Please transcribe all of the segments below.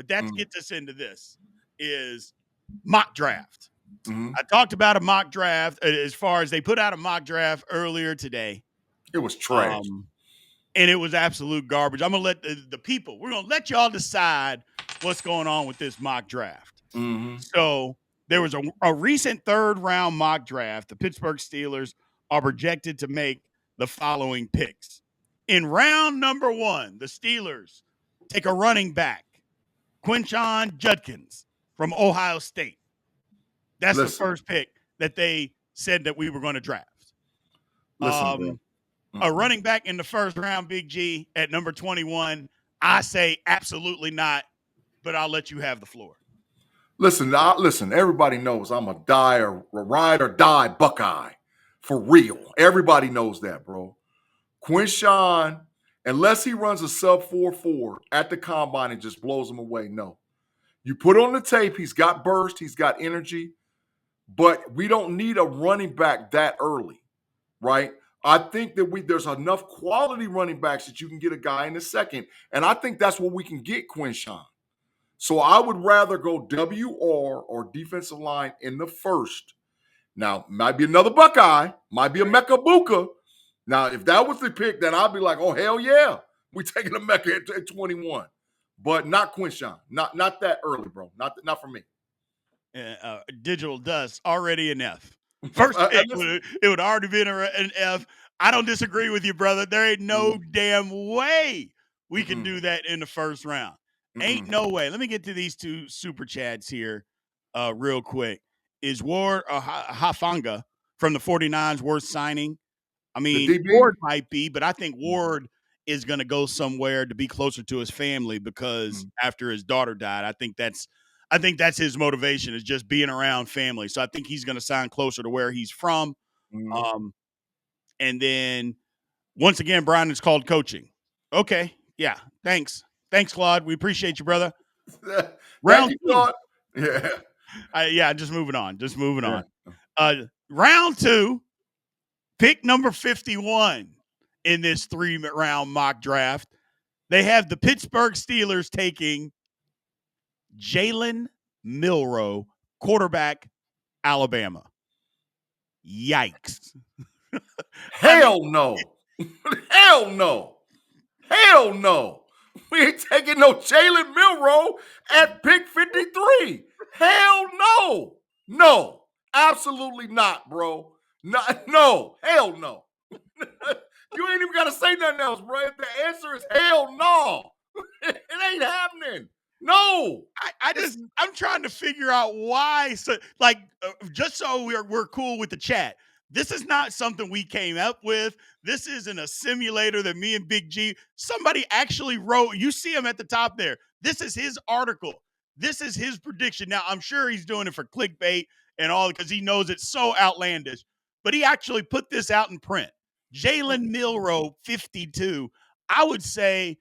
but that gets us into this, is mock draft. Mm-hmm. I talked about a mock draft as far as they put out a mock draft earlier today. It was trash. And it was absolute garbage. I'm going to let the people, we're going to let y'all decide what's going on with this mock draft. Mm-hmm. So there was a recent third-round mock draft. The Pittsburgh Steelers are projected to make the following picks. In round number 1, the Steelers take a running back, Quinshon Judkins from Ohio State. That's the first pick that they said that we were going to draft. Listen, bro. A running back in the first round, Big G, at number 21, I say absolutely not, but I'll let you have the floor. Listen, everybody knows I'm a ride or die Buckeye. For real. Everybody knows that, bro. Quinshon, unless he runs a sub 4.4 at the combine and just blows him away, no. You put on the tape, he's got burst, he's got energy, but we don't need a running back that early, right? I think that there's enough quality running backs that you can get a guy in the second, and I think that's what we can get Quinshon. So I would rather go WR or defensive line in the first. Now, might be another Buckeye, might be a Mecca Buka. Now, if that was the pick, then I'd be like, oh, hell yeah. We taking a Mecca at 21. But not Quinshon. Not that early, bro. Not for me. Digital Dust, already an F. First pick, it would already been an F. I don't disagree with you, brother. There ain't no damn way we can do that in the first round. Ain't no way. Let me get to these two super chats here real quick. Is Ward Hafanga from the 49ers worth signing? I mean, Ward might be, but I think Ward is going to go somewhere to be closer to his family because after his daughter died, I think that's his motivation, is just being around family. So I think he's going to sign closer to where he's from. And then once again, Brian, it's called coaching. Okay. Yeah. Thanks, Claude. We appreciate you, brother. Round two. Yeah. Just moving on. Round 2, pick number 51 in this 3-round mock draft. They have the Pittsburgh Steelers taking Jalen Milroe, quarterback, Alabama. Yikes. Hell no. Hell no. Hell no. We ain't taking no Jalen Milroe at pick 53. Hell no. No. Absolutely not, bro. No. Hell no. You ain't even got to say nothing else, bro. The answer is hell no. It ain't happening. No. I'm trying to figure out why. So, just so we're cool with the chat. This is not something we came up with. This isn't a simulator that me and Big G, somebody actually wrote. You see him at the top there. This is his article. This is his prediction. Now, I'm sure he's doing it for clickbait and all because he knows it's so outlandish. But he actually put this out in print. Jalen Milroe, 52. I would say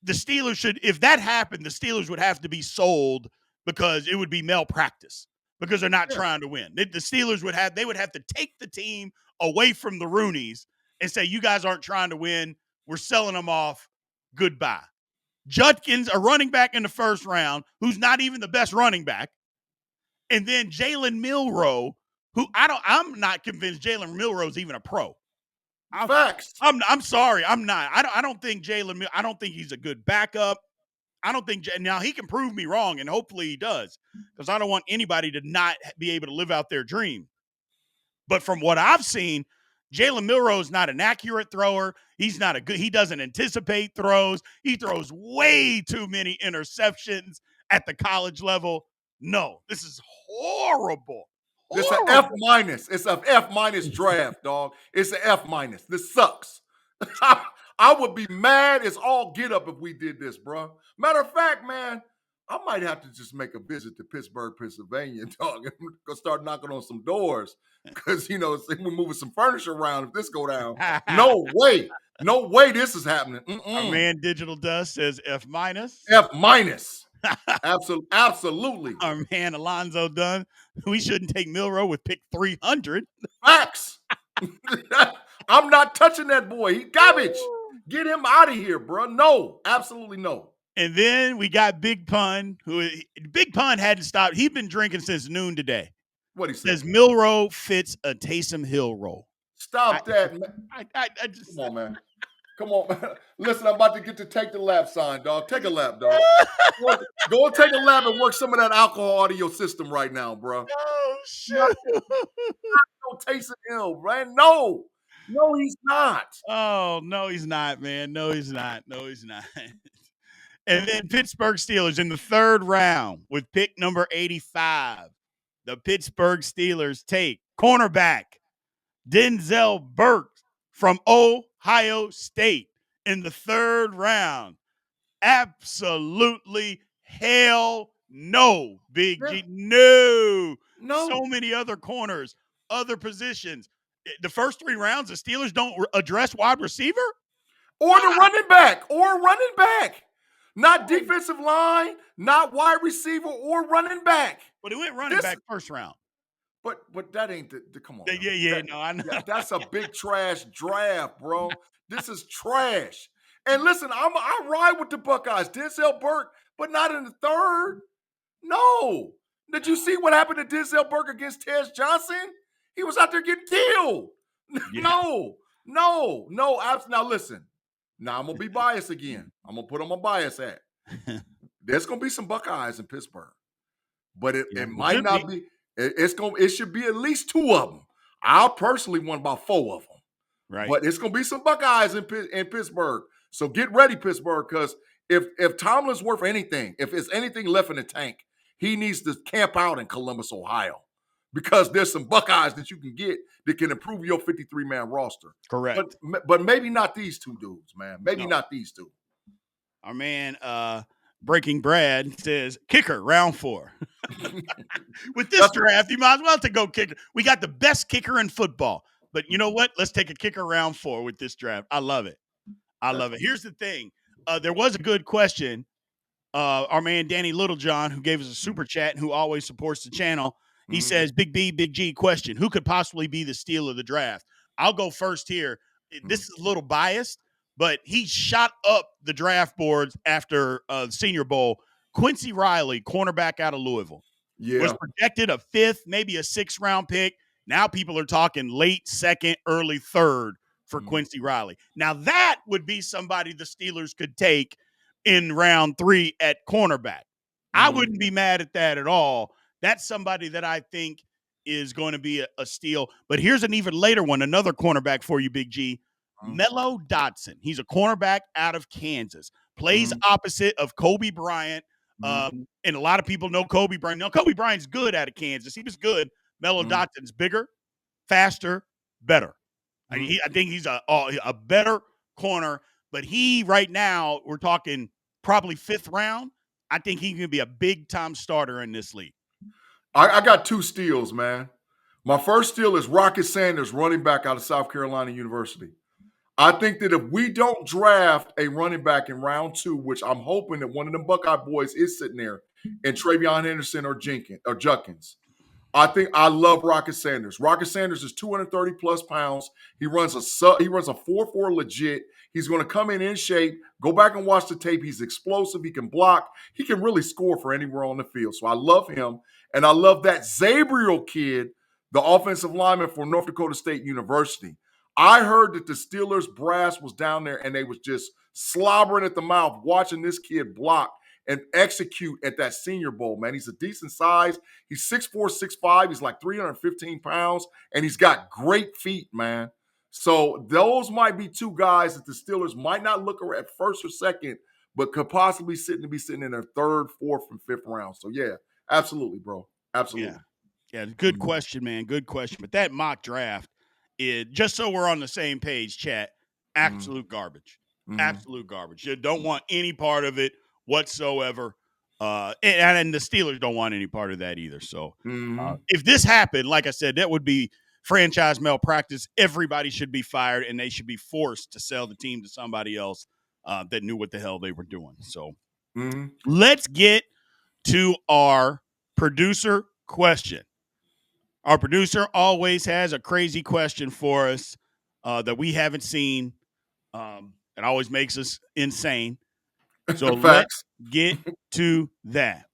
the Steelers should, if that happened, the Steelers would have to be sold because it would be malpractice because they're not trying to win. The Steelers would have to take the team away from the Rooneys and say, you guys aren't trying to win. We're selling them off. Goodbye. Judkins, a running back in the first round, who's not even the best running back. And then Jalen Milroe, who I'm not convinced Jalen Milroe is even a pro. Facts. I'm sorry. I'm not. I don't think I don't think he's a good backup. I don't think now he can prove me wrong, and hopefully he does, because I don't want anybody to not be able to live out their dream. But from what I've seen, Jalen Milroe is not an accurate thrower. He doesn't anticipate throws. He throws way too many interceptions at the college level. No, this is horrible. It's an F minus. It's an F minus draft, dog. It's an F minus. This sucks. I would be mad as all get up if we did this, bro. Matter of fact, man, I might have to just make a visit to Pittsburgh, Pennsylvania, dog, and go start knocking on some doors because, we're moving some furniture around if this go down. No way this is happening. Our man Digital Dust says F minus. F minus. Absolutely. Our man Alonzo Dunn, we shouldn't take Milroe with pick 300. Facts. I'm not touching that boy. He garbage. Get him out of here, bro. No, absolutely no. And then we got Big Pun, who Big Pun hadn't stopped. He'd been drinking since noon today. What'd he say? Says Milrow fits a Taysom Hill role. I, Stop that, man. I just Come on, man. Come on, man. Listen, I'm about to get to take the lap sign, dog. Take a lap, dog. Go and take a lap and work some of that alcohol out of your system right now, bro. oh No, shoot. no Taysom Hill, man. No. No, he's not. Oh no, he's not, man. No, he's not. No, he's not. And then Pittsburgh Steelers in the third round with pick number 85. The Pittsburgh Steelers take cornerback Denzel Burke from Ohio State in the third round. Absolutely hell no, Big Yeah. G. No. No. So many other corners, other positions. The first 3 rounds, the Steelers don't address wide receiver? Or the running back. Or running back. Not defensive line, not wide receiver, or running back. But he went running back first round. But that ain't the come on. Yeah, no, I know. Yeah, that's a big trash draft, bro. This is trash. And listen, I ride with the Buckeyes, Denzel Burke, but not in the third. No. Did you see what happened to Denzel Burke against Tez Johnson? He was out there getting killed. Yeah. No. Now listen. Now I'm gonna be biased again. I'm gonna put on my bias hat. There's gonna be some Buckeyes in Pittsburgh, but it might not be. It should be at least 2 of them. I personally want about 4 of them. Right. But it's gonna be some Buckeyes in Pittsburgh. So get ready, Pittsburgh, because if Tomlin's worth anything, if there's anything left in the tank, he needs to camp out in Columbus, Ohio. Because there's some Buckeyes that you can get that can improve your 53-man roster. Correct. But maybe not these 2 dudes, man. Maybe not these 2. Our man, Breaking Brad says kicker round 4. With this draft, you might as well have to go kicker. We got the best kicker in football. But you know what? Let's take a kicker round 4 with this draft. I love it. Here's the thing. There was a good question. Our man Danny Littlejohn, who gave us a super chat and who always supports the channel, he says, Big B, Big G question. Who could possibly be the steal of the draft? I'll go first here. This is a little biased, but he shot up the draft boards after the Senior Bowl. Quincy Riley, cornerback out of Louisville, was projected a 5th, maybe a 6th round pick. Now people are talking late 2nd, early 3rd for Quincy Riley. Now that would be somebody the Steelers could take in round 3 at cornerback. I wouldn't be mad at that at all. That's somebody that I think is going to be a steal. But here's an even later one, another cornerback for you, Big G. Mello Dotson. He's a cornerback out of Kansas. Plays opposite of Kobe Bryant. And a lot of people know Kobe Bryant. No, Kobe Bryant's good out of Kansas. He was good. Mello Dotson's bigger, faster, better. I think he's a better corner. But he, right now, we're talking probably 5th round. I think he can be a big-time starter in this league. I got 2 steals, man. My first steal is Rocket Sanders, running back out of South Carolina University. I think that if we don't draft a running back in round 2, which I'm hoping that one of them Buckeye boys is sitting there, and Travion Henderson or Junkins, I think I love Rocket Sanders. Rocket Sanders is 230 plus pounds. He runs a 4.4 legit. He's going to come in shape. Go back and watch the tape. He's explosive. He can block. He can really score for anywhere on the field. So I love him. And I love that Zabriel kid, the offensive lineman for North Dakota State University. I heard that the Steelers brass was down there and they was just slobbering at the mouth watching this kid block and execute at that Senior Bowl, man. He's a decent size. He's 6'4", 6'5". He's like 315 pounds, and he's got great feet, man. So those might be 2 guys that the Steelers might not look at 1st or 2nd, but could possibly be sitting in their 3rd, 4th, and 5th round. So, yeah, absolutely, bro. Absolutely. Yeah, good question, man. Good question. But that mock draft, just so we're on the same page, chat, absolute garbage. Absolute garbage. You don't want any part of it whatsoever. And the Steelers don't want any part of that either. So if this happened, like I said, that would be franchise malpractice. Everybody should be fired, and they should be forced to sell the team to somebody else that knew what the hell they were doing. So let's get to our producer question. Our producer always has a crazy question for us that we haven't seen. It always makes us insane. So let's Facts. get to that.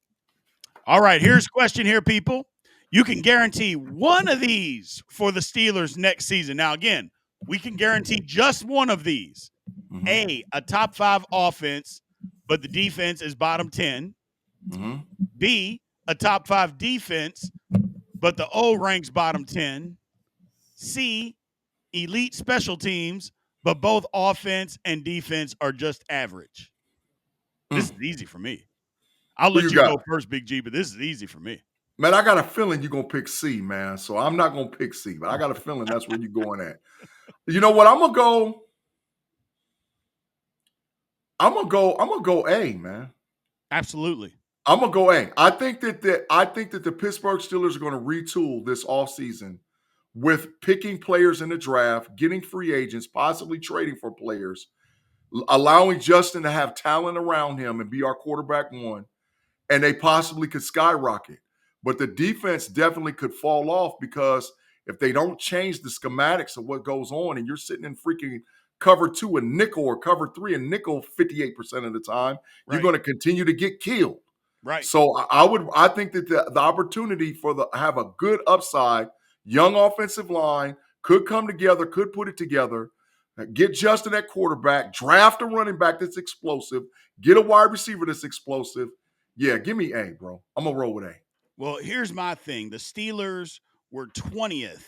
All right, here's a question here, people. You can guarantee one of these for the Steelers next season. Now, again, we can guarantee just one of these. Mm-hmm. A top 5 offense, but the defense is bottom 10. Mm-hmm. B, a top 5 defense, but the O ranks bottom 10. C, elite special teams, but both offense and defense are just average. This is Mm. easy for me. I'll Who let you you got? go first, Big G, but this is easy for me. Man, I got a feeling you're gonna pick C, man. So I'm not gonna pick C, but I got a feeling that's where you're going at. You know what? I'm gonna go A, man. Absolutely. I'm gonna go A. I think that the Pittsburgh Steelers are gonna retool this offseason with picking players in the draft, getting free agents, possibly trading for players, allowing Justin to have talent around him and be our quarterback one, and they possibly could skyrocket. But the defense definitely could fall off because if they don't change the schematics of what goes on, and you're sitting in freaking cover 2 and nickel or cover 3 and nickel 58% of the time, you're Right. going to continue to get killed. Right. So I think that the opportunity for the have a good upside, young offensive line could come together, could put it together, get Justin at quarterback, draft a running back that's explosive, get a wide receiver that's explosive. Yeah, give me A, bro. I'm gonna roll with A. Well, here's my thing. The Steelers were 20th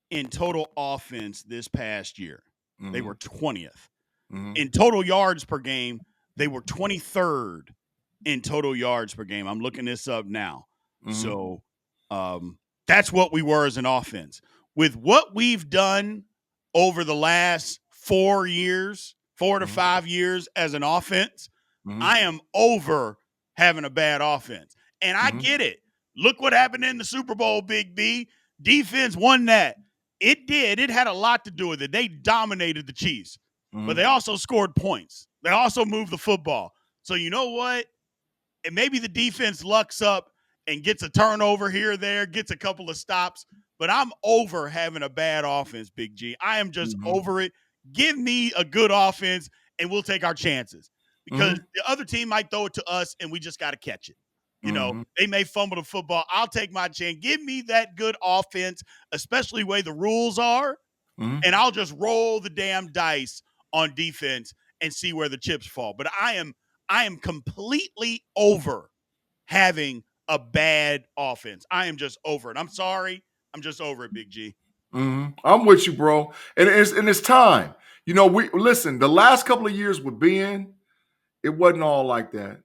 in total offense this past year. They Mm-hmm. were 20th. Mm-hmm. In total yards per game, they were 23rd in total yards per game. I'm looking this up now. Mm-hmm. So that's what we were as an offense. With what we've done over the last 4 years, 4 to 5 years as an offense, Mm-hmm. I am over having a bad offense. And I Mm-hmm. get it. Look what happened in the Super Bowl, Big B. Defense won that. It did. It had a lot to do with it. They dominated the Chiefs, but Mm-hmm. they also scored points. They also moved the football. So you know what? And maybe the defense lucks up and gets a turnover here or there, gets a couple of stops. But I'm over having a bad offense, Big G. I am just Mm-hmm. over it. Give me a good offense, and we'll take our chances because Mm-hmm. the other team might throw it to us, and we just got to catch it. You know, Mm-hmm. they may fumble the football. I'll take my chance. Give me that good offense, especially the way the rules are, Mm-hmm. and I'll just roll the damn dice on defense and see where the chips fall. But I am completely over having a bad offense. I am just over it. I'm sorry. I'm just over it, Big G. Mm-hmm. I'm with you, bro. And it's time. You know, we listen, the last couple of years with Ben, it wasn't all like that.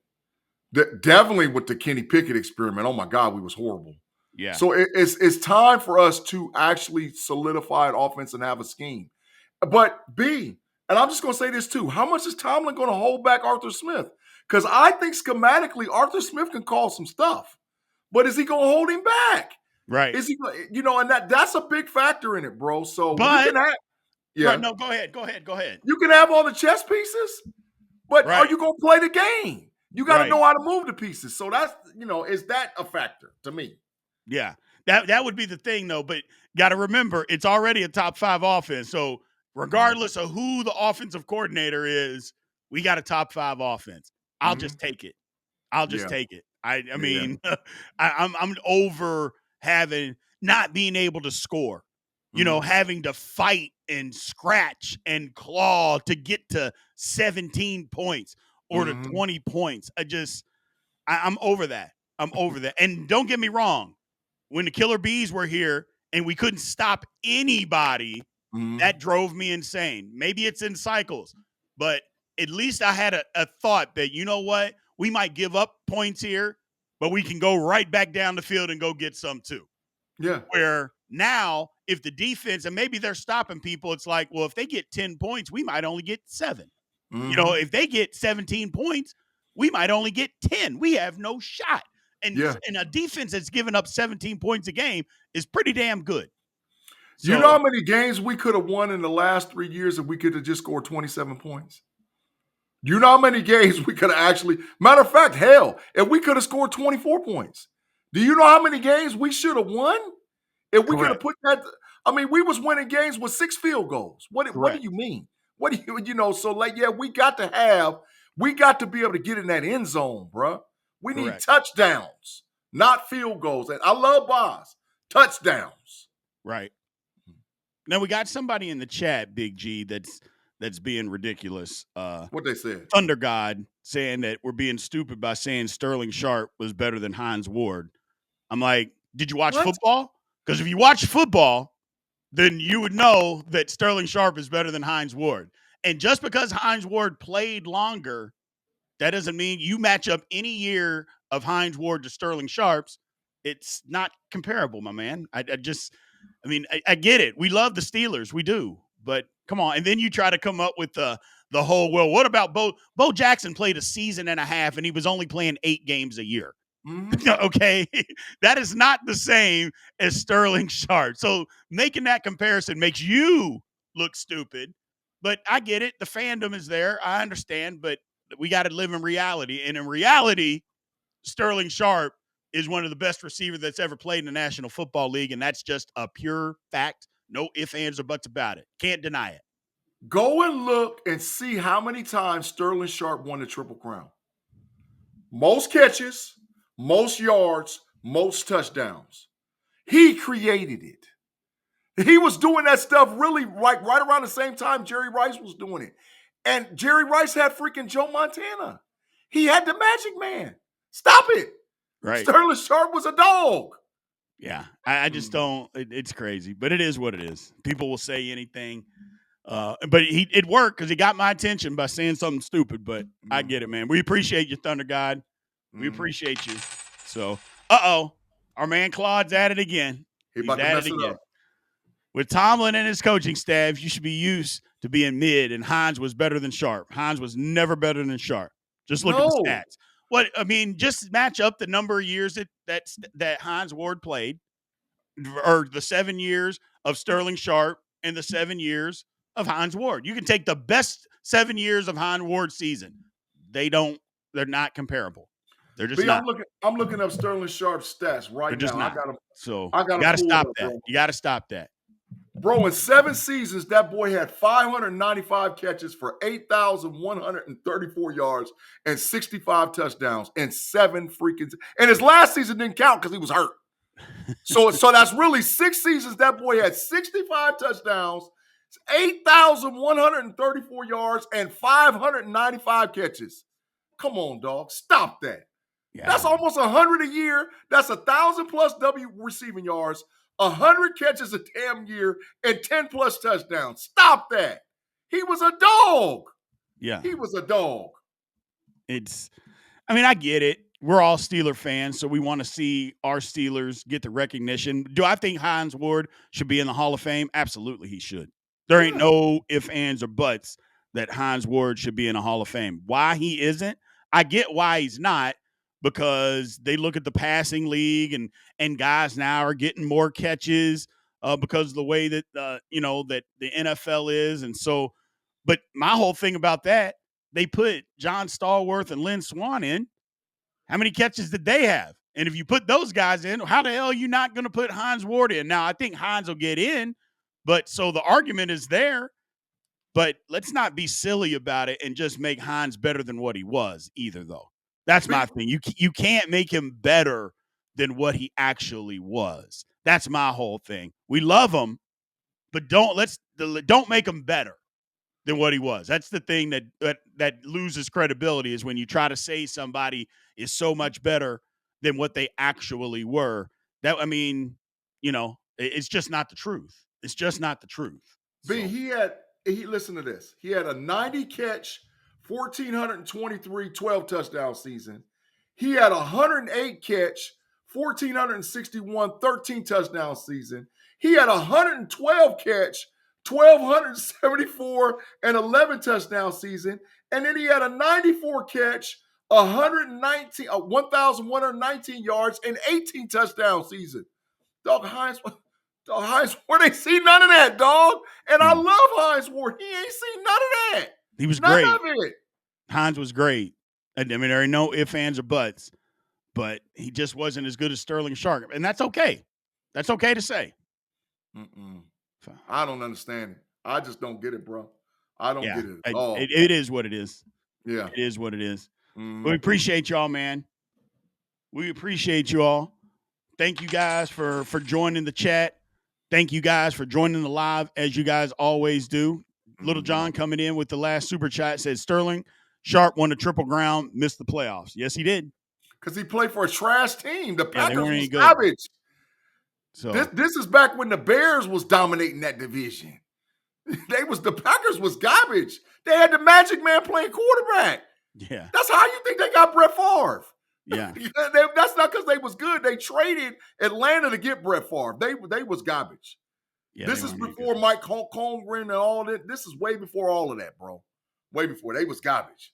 Definitely with the Kenny Pickett experiment. Oh my God, we was horrible. Yeah. So it's time for us to actually solidify an offense and have a scheme. But B, and I'm just going to say this too: how much is Tomlin going to hold back Arthur Smith? Because I think schematically, Arthur Smith can call some stuff, but is he going to hold him back? Right. Is he, and that's a big factor in it, bro. So you But can have, right, yeah, no, go ahead. Go ahead. Go ahead. you can have all the chess pieces, but are Right. you going to play the game? You got to Right. know how to move the pieces. So that's, is that a factor to me? Yeah. That would be the thing though, but got to remember it's already a top 5 offense. So regardless of who the offensive coordinator is, we got a top 5 offense. I'll Mm-hmm. just take it. I'll just Yeah, take it. I yeah. mean, I'm over having not being able to score. You know, Mm-hmm. having to fight and scratch and claw to get to 17 points or to Mm-hmm. 20 points. I'm over that. I'm over that. And don't get me wrong, when the Killer Bees were here and we couldn't stop anybody, Mm-hmm. that drove me insane. Maybe it's in cycles, but at least I had a thought that, you know what, we might give up points here, but we can go right back down the field and go get some too. Yeah. Where now, if the defense, and maybe they're stopping people, it's like, well, if they get 10 points, we might only get 7. You know, Mm-hmm. if they get 17 points, we might only get 10. We have no shot. Yeah. And a defense that's given up 17 points a game is pretty damn good. You know So, how many games we could have won in the last 3 years if we could have just scored 27 points? You know how many games we could have actually, matter of fact, hell, if we could have scored 24 points. Do you know how many games we should have won? If we could have correct. put that, I mean, we was winning games with 6 field goals. What do Correct. you mean? What do you, so like, yeah, we got to have, We got to be able to get in that end zone, bro. We need Correct. touchdowns, not field goals. And I love Boz. Touchdowns. Right. Now we got somebody in the chat, Big G, that's being ridiculous. What they said. Thunder God saying that we're being stupid by saying Sterling Sharpe was better than Hines Ward. I'm like, did you watch What? football? Because if you watch football, then you would know that Sterling Sharpe is better than Hines Ward. And just because Hines Ward played longer, that doesn't mean you match up any year of Hines Ward to Sterling Sharpe's. It's not comparable, my man. I get it. We love the Steelers. We do. But come on. And then you try to come up with the whole, well, what about Bo Jackson played a season and a half and he was only playing 8 games a year. Mm-hmm. Okay. That is not the same as Sterling Sharpe. So making that comparison makes you look stupid. But I get it. The fandom is there. I understand. But we got to live in reality. And in reality, Sterling Sharpe is one of the best receivers that's ever played in the National Football League, and that's just a pure fact. No ifs, ands, or buts about it. Can't deny it. Go and look and see how many times Sterling Sharpe won the Triple Crown. Most catches, most yards, most touchdowns. He created it. He was doing that stuff really right around the same time Jerry Rice was doing it. And Jerry Rice had freaking Joe Montana. He had the Magic Man. Stop it. Right. Sterling Sharpe was a dog. Yeah. I just don't. It's crazy. But it is what it is. People will say anything. But it worked because he got my attention by saying something stupid. But I get it, man. We appreciate you, Thunder God. We appreciate you. So, our man Claude's at it again. He's about to mess it up. With Tomlin and his coaching staff, you should be used to being mid, and Hines was better than Sharpe. Hines was never better than Sharpe. Just look at the stats. Just match up the number of years that Hines Ward played, or the 7 years of Sterling Sharpe and the 7 years of Hines Ward. You can take the best 7 years of Hines Ward's season. They're not comparable. They're just not. I'm looking up Sterling Sharpe's stats right now. Not. I gotta stop that. You got to stop that. Bro, in 7 seasons, that boy had 595 catches for 8,134 yards and 65 touchdowns and 7 freaking. And his last season didn't count because he was hurt. So that's really 6 seasons. That boy had 65 touchdowns, 8,134 yards, and 595 catches. Come on, dog. Stop that. Yeah. That's almost 100 a year. That's 1,000 plus W receiving yards, 100 catches a damn year, and 10 plus touchdowns. Stop that. He was a dog. Yeah. He was a dog. I get it. We're all Steeler fans, so we want to see our Steelers get the recognition. Do I think Hines Ward should be in the Hall of Fame? Absolutely, he should. There ain't no ifs, ands, or buts that Hines Ward should be in the Hall of Fame. Why he isn't? I get why he's not, because they look at the passing league and guys now are getting more catches because of the way that that the NFL is. And so, but my whole thing about that, they put John Stallworth and Lynn Swann in. How many catches did they have? And if you put those guys in, how the hell are you not going to put Hines Ward in? Now, I think Hines will get in, but so the argument is there. But let's not be silly about it and just make Hines better than what he was either, though. That's my thing. You can't make him better than what he actually was. That's my whole thing. We love him, but don't make him better than what he was. That's the thing that loses credibility, is when you try to say somebody is so much better than what they actually were. It's just not the truth. It's just not the truth. Listen to this. He had a 90 catch, 1,423, 12 touchdown season. He had a 108 catch, 1,461, 13 touchdown season. He had a 112 catch, 1,274, and 11 touchdown season. And then he had a 94 catch, 1,119 yards, and 18 touchdown season. Dog, Hines Ward ain't seen none of that, dog. And I love Hines Ward. He ain't seen none of that. He was great. None of it. Hines was great. There are no ifs, ands, or buts. But he just wasn't as good as Sterling Sharpe. And that's okay. That's okay to say. I don't understand it. I just don't get it, bro. I don't get it at all. It is what it is. Yeah. It is what it is. Mm-hmm. We appreciate y'all, man. We appreciate you all. Thank you guys for joining the chat. Thank you guys for joining the live, as you guys always do. Little John coming in with the last super chat says Sterling Sharpe won the triple ground, missed the playoffs. Yes, he did. Because he played for a trash team. The Yeah, they Packers weren't any was good. garbage. So This is back when the Bears was dominating that division. The Packers was garbage. They had the Magic Man playing quarterback. yeah, That's how you think they got Brett Favre. yeah, That's not because they was good. They traded Atlanta to get Brett Favre. They was garbage. yeah. This is before Mike Holmgren and all that. This is way before all of that, bro. Way before. They was garbage.